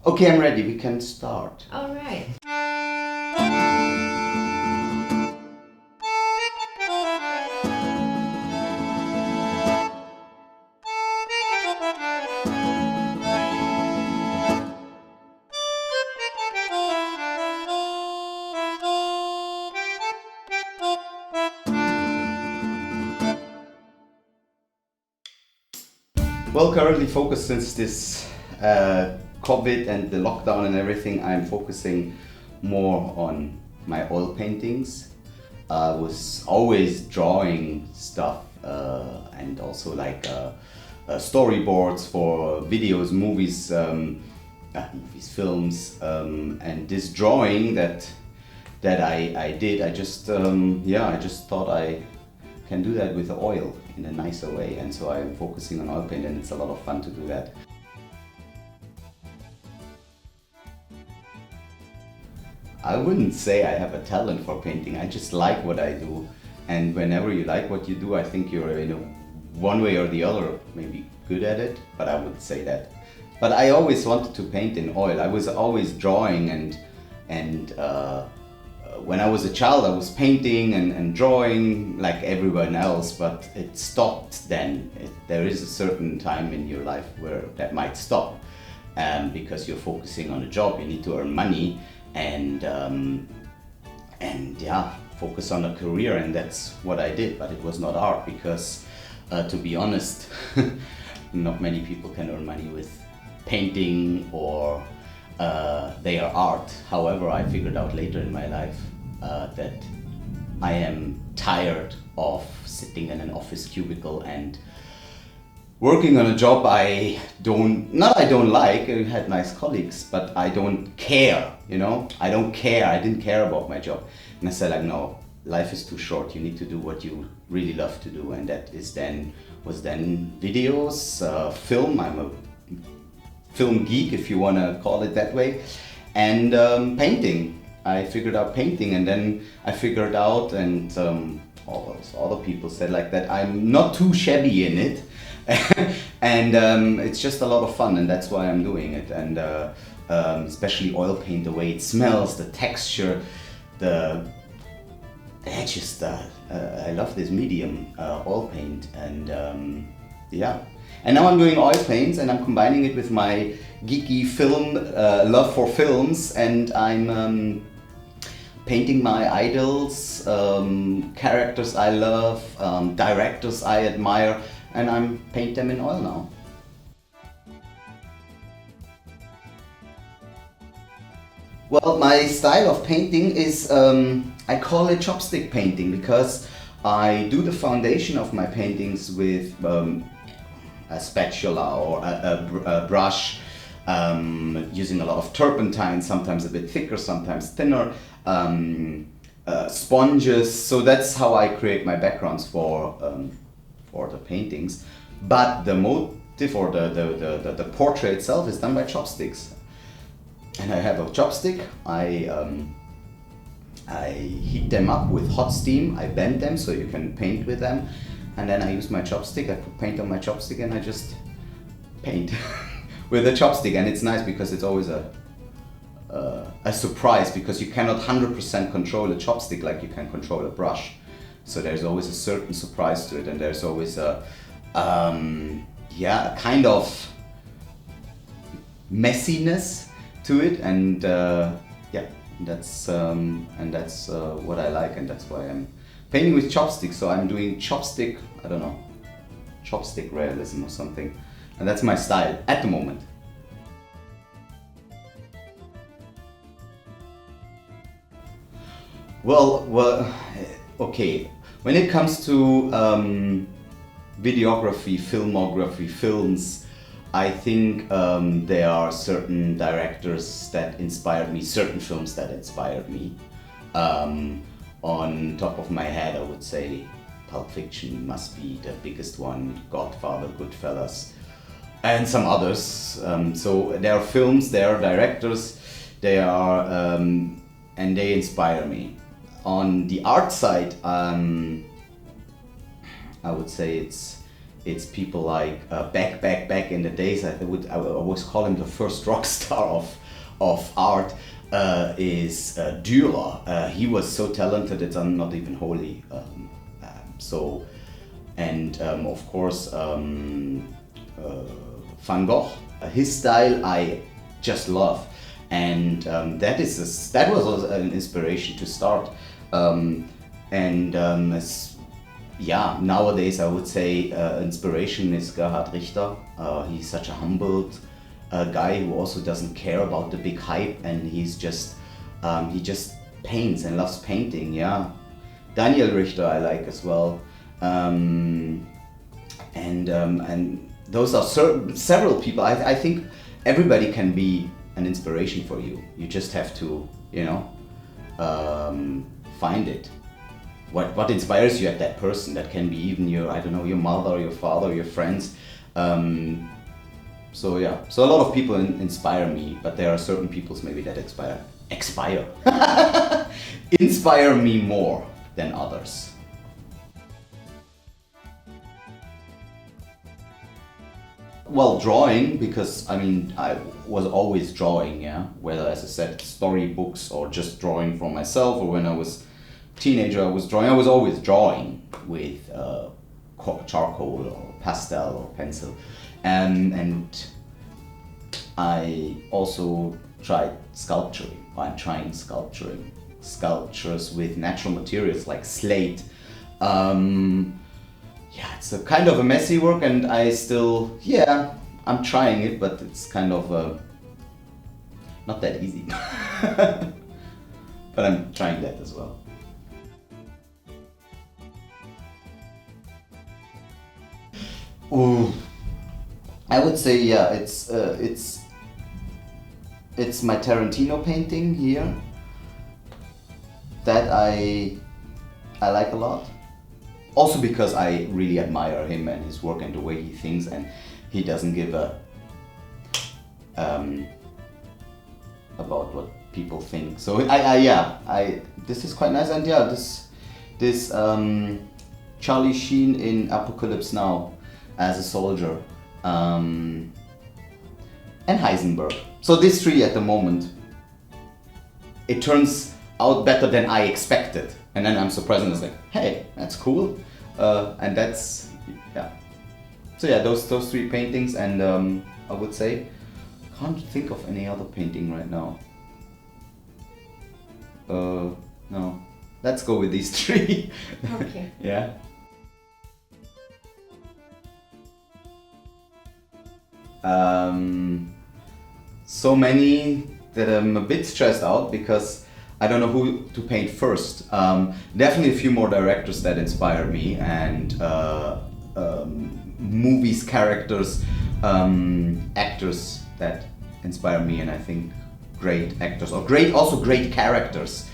Okay, I'm ready. We can start. All right. Well, currently focused since this COVID and the lockdown and everything, I'm focusing more on my oil paintings. I was always drawing stuff and also like storyboards for videos, movies, films, and this drawing that I did. I just I just thought I can do that with oil in a nicer way, and so I'm focusing on oil paint, and it's a lot of fun to do that. I wouldn't say I have a talent for painting. I just like what I do, and whenever you like what you do, I think you're one way or the other maybe good at it. But I would say that. But I always wanted to paint in oil. I was always drawing and when I was a child, I was painting and drawing like everyone else, but it stopped then. There is a certain time in your life where that might stop because you're focusing on a job, you need to earn money and yeah, focus on a career, and that's what I did, but it was not art because to be honest, not many people can earn money with painting or they are art. However, I figured out later in my life that I am tired of sitting in an office cubicle and working on a job I don't like. I had nice colleagues, but I don't care, I don't care. I didn't care about my job. And I said like, no, life is too short. You need to do what you really love to do. And that was then videos, film. I'm a film geek, if you want to call it that way, and painting. I figured out painting, and then I figured out, and all those other people said like that I'm not too shabby in it, and it's just a lot of fun, and that's why I'm doing it. And especially oil paint, the way it smells, the texture, I love this medium, oil paint, and yeah. And now I'm doing oil paints, and I'm combining it with my geeky film love for films, and I'm painting my idols, characters I love, directors I admire, and I'm paint them in oil now. Well, my style of painting is, I call it chopstick painting because I do the foundation of my paintings with a spatula or a brush, using a lot of turpentine, sometimes a bit thicker, sometimes thinner, sponges. So that's how I create my backgrounds for the paintings. But the motif or the portrait itself is done by chopsticks. And I have a chopstick. I heat them up with hot steam. I bend them so you can paint with them. And then I use my chopstick. I put paint on my chopstick and I just paint with a chopstick. And it's nice because it's always a surprise, because you cannot 100% control a chopstick like you can control a brush. So there's always a certain surprise to it, and there's always a kind of messiness to it, and that's what I like, and that's why I'm painting with chopsticks. So I'm doing chopstick realism or something, and that's my style at the moment. Well, okay. When it comes to videography, filmography, films, I think there are certain directors that inspired me, certain films that inspired me. On top of my head, I would say Pulp Fiction must be the biggest one, Godfather, Goodfellas, and some others. So there are films, there are directors, they are, and they inspire me. On the art side, I would say it's people like back in the days. I would always call him the first rock star of art. Is Dürer. He was so talented, it's not even holy. So, and of course Van Gogh. His style I just love, and that was also an inspiration to start. Nowadays I would say inspiration is Gerhard Richter. He's such a humbled guy who also doesn't care about the big hype, and he just paints and loves painting. Yeah, Daniel Richter I like as well, and those are several people. I think everybody can be an inspiration for you. You just have to, find it. What inspires you at that person? That can be even your mother, your father, your friends. So a lot of people inspire me, but there are certain peoples maybe that inspire me more than others. Well, drawing, because I was always drawing, whether, as I said, storybooks or just drawing for myself, or when I was a teenager I was drawing. I was always drawing with charcoal or pastel or pencil, and I also tried sculpturing. I'm trying sculptures with natural materials like slate. It's a kind of a messy work, and I'm trying it, but it's kind of not that easy. But I'm trying that as well. Ooh, I would say it's my Tarantino painting here that I like a lot. Also because I really admire him and his work and the way he thinks, and he doesn't give a about what people think. So this is quite nice, and this Charlie Sheen in Apocalypse Now as a soldier, and Heisenberg. So these three at the moment, it turns out better than I expected, and then I'm surprised and it's like, hey, that's cool, and that's So those three paintings, and I would say, can't think of any other painting right now. No, let's go with these three. Okay. Yeah. So many that I'm a bit stressed out because I don't know who to paint first. Definitely a few more directors that inspire me, and movies, characters, actors that inspire me, and I think great actors or great characters.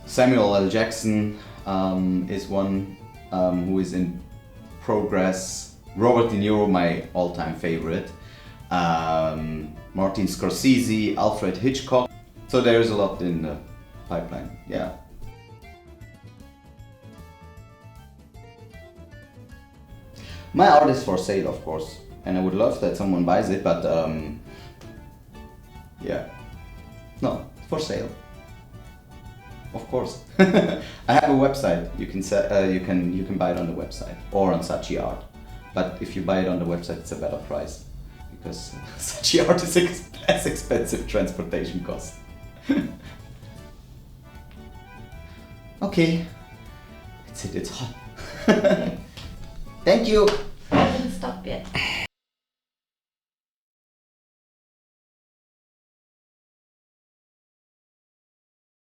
Samuel L. Jackson is one who is in progress. Robert De Niro, my all-time favorite. Martin Scorsese, Alfred Hitchcock. So there's a lot in the pipeline. Yeah. My art is for sale, of course, and I would love that someone buys it, but no, for sale. Of course. I have a website. You can buy it on the website or on Saatchi Art. But if you buy it on the website, it's a better price because Saatchi Art is less expensive transportation cost. Okay, that's it. It's hot. Thank you. I haven't stopped yet.